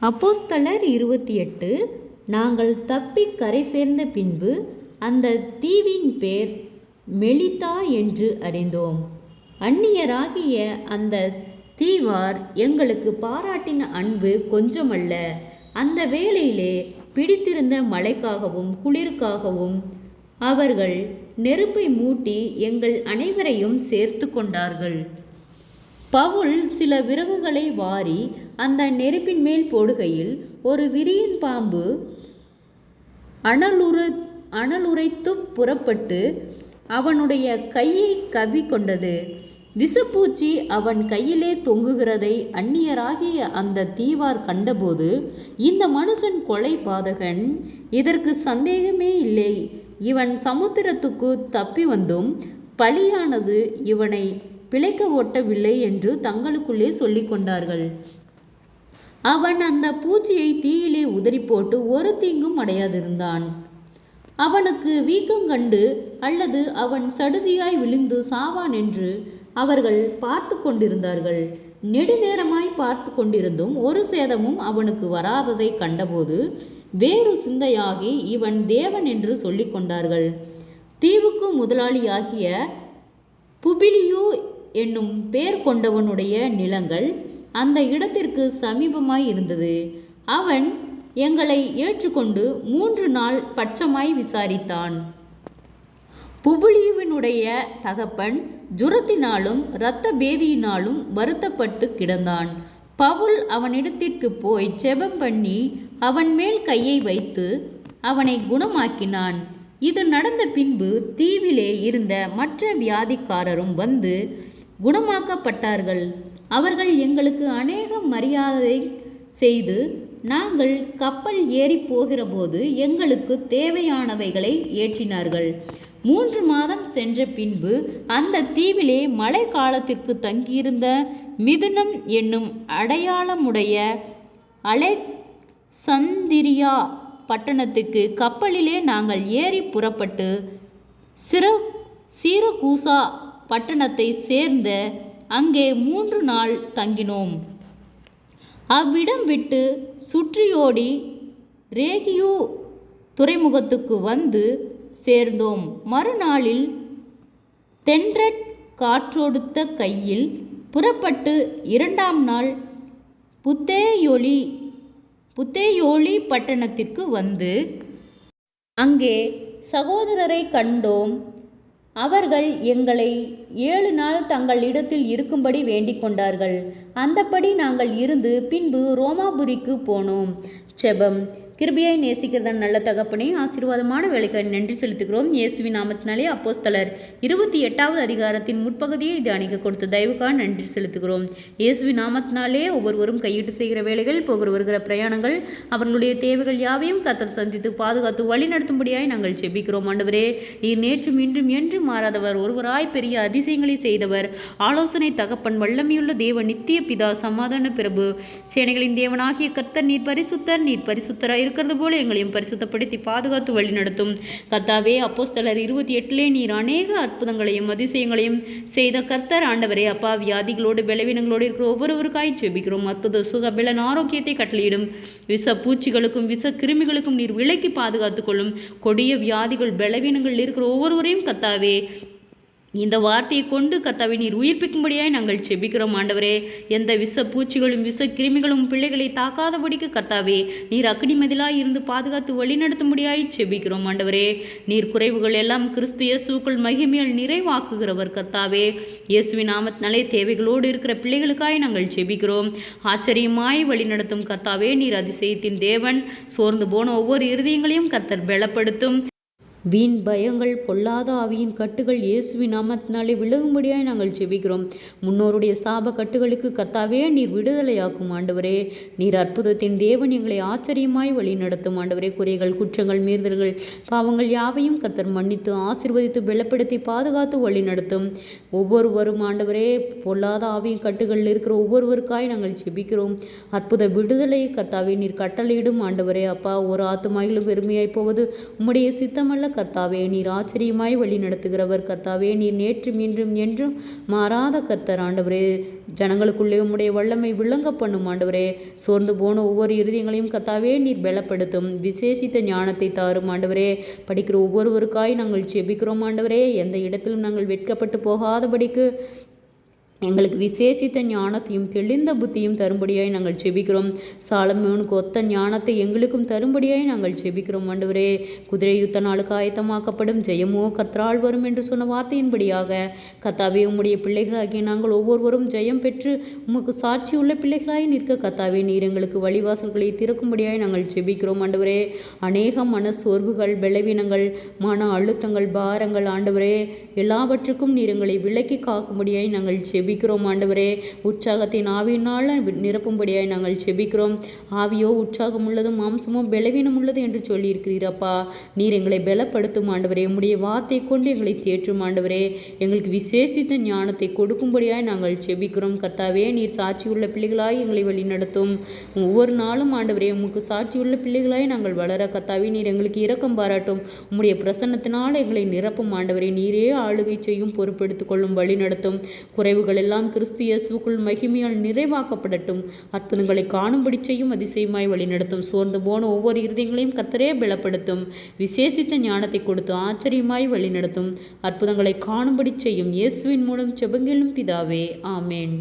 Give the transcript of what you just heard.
அப்போஸ்தலர் 28. நாங்கள் தப்பி கரை சேர்ந்த பின்பு அந்த தீவின் பேர் மெலிதா என்று அறிந்தோம். அந்நியராகிய அந்த தீவார் எங்களுக்கு பாராட்டின அன்பு கொஞ்சமல்ல. அந்த வேளையிலே பிடித்திருந்த மழைக்காகவும் குளிருக்காகவும் அவர்கள் நெருப்பை மூட்டி எங்கள் அனைவரையும் சேர்த்து கொண்டார்கள். பவுல் சில விறகுகளை வாரி அந்த நெருப்பின் மேல் போடுகையில் ஒரு விரியன் பாம்பு அனலுரைத்து புறப்பட்டு அவனுடைய கையை கவ்விக்கொண்டது. விஷப்பூச்சி அவன் கையிலே தொங்குகிறதை அந்நியராகிய அந்த தீவார் கண்டபோது, இந்த மனுஷன் கொலை பாதகன், இதற்கு சந்தேகமே இல்லை, இவன் சமுத்திரத்துக்கு தப்பி வந்தும் பலியானது இவனை பிழைக்க ஒட்டவில்லை என்று தங்களுக்குள்ளே சொல்லி கொண்டார்கள். அவன் அந்த பூச்சியை தீயிலே உதறி போட்டு ஒரு தீங்கும் அடையாதிருந்தான். அவனுக்கு வீக்கம் கண்டு அல்லது அவன் சடுதியாய் விழுந்து சாவான் என்று அவர்கள் பார்த்து கொண்டிருந்தார்கள். நெடுநேரமாய் பார்த்து கொண்டிருந்தும் ஒரு சேதமும் அவனுக்கு வராததை கண்டபோது வேறு சிந்தையாகி இவன் தேவன் என்று சொல்லி கொண்டார்கள். தீவுக்கு முதலாளியாகிய புபிலியு என்னும் பேர் கொண்டவனுடைய நிலங்கள் அந்த இடத்திற்கு சமீபமாய் இருந்தது. அவன் எங்களை ஏற்றுக்கொண்டு 3 நாள் பட்சமாய் விசாரித்தான். புபிலியுவினுடைய தகப்பன் ஜுரத்தினாலும் இரத்த பேதியினாலும் வருத்தப்பட்டு கிடந்தான். பவுல் அவனிடத்திற்கு போய் ஜெபம் பண்ணி அவன் மேல் கையை வைத்து அவனை குணமாக்கினான். இது நடந்த பின்பு தீவிலே இருந்த மற்ற வியாதிக்காரரும் வந்து குணமாக்கப்பட்டார்கள். அவர்கள் எங்களுக்கு அநேக மரியாதை செய்து நாங்கள் கப்பல் ஏறி போகிற போது எங்களுக்கு தேவையானவைகளை ஏற்றினார்கள். 3 மாதம் சென்ற பின்பு அந்த தீவிலே மழை காலத்திற்கு தங்கியிருந்த மிதுனம் என்னும் அடையாளமுடைய அலெக்சந்திரியா பட்டணத்துக்கு கப்பலிலே நாங்கள் ஏறி புறப்பட்டு சீரகூசா பட்டணத்தை சேர்ந்த அங்கே 3 நாள் தங்கினோம். அவ்விடம் விட்டு சுற்றியோடி ரேகியு துறைமுகத்துக்கு வந்து சேர்ந்தோம். மறுநாளில் தென்றற் காற்றொடுத்த கையில் புறப்பட்டு 2ஆம் நாள் புத்தேயோலி பட்டணத்திற்கு வந்து அங்கே சகோதரரை கண்டோம். அவர்கள் எங்களை 7 நாள் தங்கள் இடத்தில் இருக்கும்படி வேண்டிக் கொண்டார்கள். அந்தப்படி நாங்கள் இருந்து பின்பு ரோமாபுரிக்கு போனோம். ஜெபம். கிருபையை நேசிக்கிறதன் நல்ல தகப்பனே, ஆசீர்வாதமான வேலைக்காய் நன்றி செலுத்துகிறோம். இயேசுவின் நாமத்தினாலே அப்போஸ்தலர் 28வது அதிகாரத்தின் முற்பகுதியை தியானிக்க கொடுத்த தயவுக்காக நன்றி செலுத்துகிறோம். இயேசுவின் நாமத்தினாலே ஒவ்வொருவரும் கையிட்டு செய்கிற வேலைகள், போகிற வருகிற பிரயாணங்கள், அவர்களுடைய தேவைகள் யாவையும் கர்த்தர் சந்தித்து பாதுகாத்து வழி நடத்தும்படியாய் நாங்கள் ஜெபிக்கிறோம். ஆண்டவரே, நீர் நேற்றும் இன்றும் என்றும் மாறாதவர், ஒருவராய் பெரிய அதிசயங்களை செய்தவர், ஆலோசனை தகப்பன், வல்லமையுள்ள தேவன், நித்திய பிதா, சமாதான பிரபு, சேனைகளின் தேவனாகிய கர்த்தர், நீர் பரிசுத்தராய் இருக்கிறது போல எங்களையும் பரிசுத்தப்படுத்தி பாதுகாத்து வழி நடத்தும். கர்த்தாவே, அப்போஸ்தலர் 28 நீர் அநேக அற்புதங்களையும் அதிசயங்களையும் செய்த கர்த்தர். ஆண்டவரே அப்பா, வியாதிகளோடு பலவீனங்களோடு இருக்கிற ஒவ்வொருவருக்காய் ஜெபிக்கிறோம். அற்புத சுக பலன் ஆரோக்கியத்தை கட்டளையிடும். விஷ பூச்சிகளுக்கும் விஷ கிருமிகளுக்கும் நீர் விலக்கி பாதுகாத்து கொள்ளும். கொடிய வியாதிகள் பலவீனங்கள் இருக்கிற ஒவ்வொருவரையும் கர்த்தாவே இந்த வார்த்தையை கொண்டு கர்த்தாவை நீர் உயிர்ப்பிக்கும்படியாய் நாங்கள் செபிக்கிறோம். ஆண்டவரே, எந்த விஷ பூச்சிகளும் விஷ கிருமிகளும் பிள்ளைகளை தாக்காதபடிக்கு கர்த்தாவே நீர் அக்னி மதிலாய் இருந்து பாதுகாத்து வழி நடத்தும்படியாய் செபிக்கிறோம். ஆண்டவரே, நீர் குறைவுகள் எல்லாம் கிறிஸ்து இயேசுக்குள் மகிமையால் நிறைவாக்குகிறவர். கர்த்தாவே, இயேசுவின் நாமத்தினாலே தேவைகளோடு இருக்கிற பிள்ளைகளுக்காய் நாங்கள் செபிக்கிறோம். ஆச்சரியமாய் வழி நடத்தும் கர்த்தாவே, நீர் அதிசயத்தின் தேவன். சோர்ந்து போன ஒவ்வொரு இருதயங்களையும் கர்த்தர் பலப்படுத்தும். வீண் பயங்கள், பொல்லாத ஆவியின் கட்டுகள் இயேசுவின் நாமத்தினாலே விலகும்படியாய் நாங்கள் ஜெபிக்கிறோம். முன்னோருடைய சாப கட்டுகளுக்கு கர்த்தாவே நீர் விடுதலையாக்கும். ஆண்டவரே, நீர் அற்புதத்தின் தேவன், எங்களை ஆச்சரியமாய் வழி நடத்தும். ஆண்டவரே, குறைகள், குற்றங்கள், மீறுதல்கள், பாவங்கள் யாவையும் கர்த்தர் மன்னித்து ஆசீர்வதித்து பலப்படுத்தி பாதுகாத்து வழி நடத்தும். ஒவ்வொருவரும் ஆண்டவரே, பொல்லாத ஆவியின் கட்டுகளில் இருக்கிற ஒவ்வொருவருக்காய் நாங்கள் ஜெபிக்கிறோம். அற்புத விடுதலை கர்த்தாவே நீர் கட்டளையிடும். ஆண்டவரே அப்பா, ஒரு ஆத்துமாயிலும் வெறுமையாய் போவது உம்முடைய சித்தமல்ல கர்த்தாவே, நீர் ஆச்சரியமாய் வழி நடத்துகிறவர் கர்த்தாவே. நீர் நேற்று மீண்டும் என்றும் மாறாத கர்த்தர் ஆண்டவரே. ஜனங்களுக்குள்ளே உம்முடைய வல்லமை விளங்க பண்ணும் ஆண்டவரே. சோர்ந்து போன ஒவ்வொரு இருதயங்களையும் கர்த்தாவே நீர் பலப்படுத்தும். விசேஷித்த ஞானத்தை தாரும் ஆண்டவரே. படிக்கிற ஒவ்வொருவருக்காய் நாங்கள் ஜெபிக்கிறோம் ஆண்டவரே. எந்த இடத்திலும் நாங்கள் வெட்கப்பட்டு போகாதபடிக்கு எங்களுக்கு விசேஷித்த ஞானத்தையும் தெளிந்த புத்தியும் தரும்படியாய் நாங்கள் ஜெபிக்கிறோம். சாலமோனுக்கு ஒத்த ஞானத்தை எங்களுக்கும் தரும்படியாய் நாங்கள் ஜெபிக்கிறோம் ஆண்டவரே. குதிரை யுத்த நாளுக்கு ஆயத்தமாக்கப்படும், ஜெயமோ கர்த்தரால் வரும் என்று சொன்ன வார்த்தையின்படியாக கர்த்தாவே, உம்முடைய பிள்ளைகளாகிய நாங்கள் ஒவ்வொருவரும் ஜெயம் பெற்று உமக்கு சாட்சியுள்ள பிள்ளைகளாய் நிற்க கர்த்தாவே நீர் எங்களுக்கு வழிவாசல்களை திறக்கும்படியாய் நாங்கள் ஜெபிக்கிறோம் ஆண்டவரே. அநேக மன சோர்வுகள், பலவீனங்கள், மன அழுத்தங்கள், பாரங்கள் ஆண்டவரே எல்லாவற்றுக்கும் நீர் எங்களை விலக்கி காக்கும்படியாய் நாங்கள் ஜெபிக்கிறோம் ஆண்டவரே. உற்சாகத்தின் ஆவியினால் நிரப்பும்படியாய் நாங்கள் ஜெபிக்கிறோம். ஆவியோ உற்சாகம் உள்ளது, மாம்சமோ பலவீனம் உள்ளது என்று சொல்லியிருக்கிறீரப்பா. நீர் எங்களை பலப்படுத்தும் ஆண்டவரே. உம்முடைய வார்த்தை கொண்டு எங்களை தேற்றும் ஆண்டவரே. எங்களுக்கு விசேஷித்த ஞானத்தை கொடுக்கும்படியாய் நாங்கள் ஜெபிக்கிறோம் கர்த்தாவே. நீர் சாட்சியுள்ள பிள்ளைகளாய் எங்களை வழிநடத்தும். ஒவ்வொரு நாளும் ஆண்டவரே உமக்கு சாட்சியுள்ள பிள்ளைகளாய் நாங்கள் வளர கர்த்தாவே நீர் எங்களுக்கு இரக்கம் பாராட்டும். உம்முடைய பிரசன்னத்தினால் எங்களை நிரப்பும் ஆண்டவரே. நீரே ஆளுகை செய்யும், பொறுப்பெடுத்துக் கொள்ளும், வழி நடத்தும். குறைவுகள் எல்லாம் கிறிஸ்து இயேசுவுக்குள் மகிமையால் நிறைவாக்கப்படட்டும். அற்புதங்களை காணும்படி செய்யும், அதிசயமாய் வழிநடத்தும். சோர்ந்து போன ஒவ்வொரு இருதயங்களையும் கர்த்தரே பலப்படுத்தும். விசேஷித்த ஞானத்தை கொடுத்து ஆச்சரியமாய் வழிநடத்தும். அற்புதங்களை காணும்படி செய்யும். இயேசுவின் மூலம் ஜெபங்களும் பிதாவே, ஆமேன்.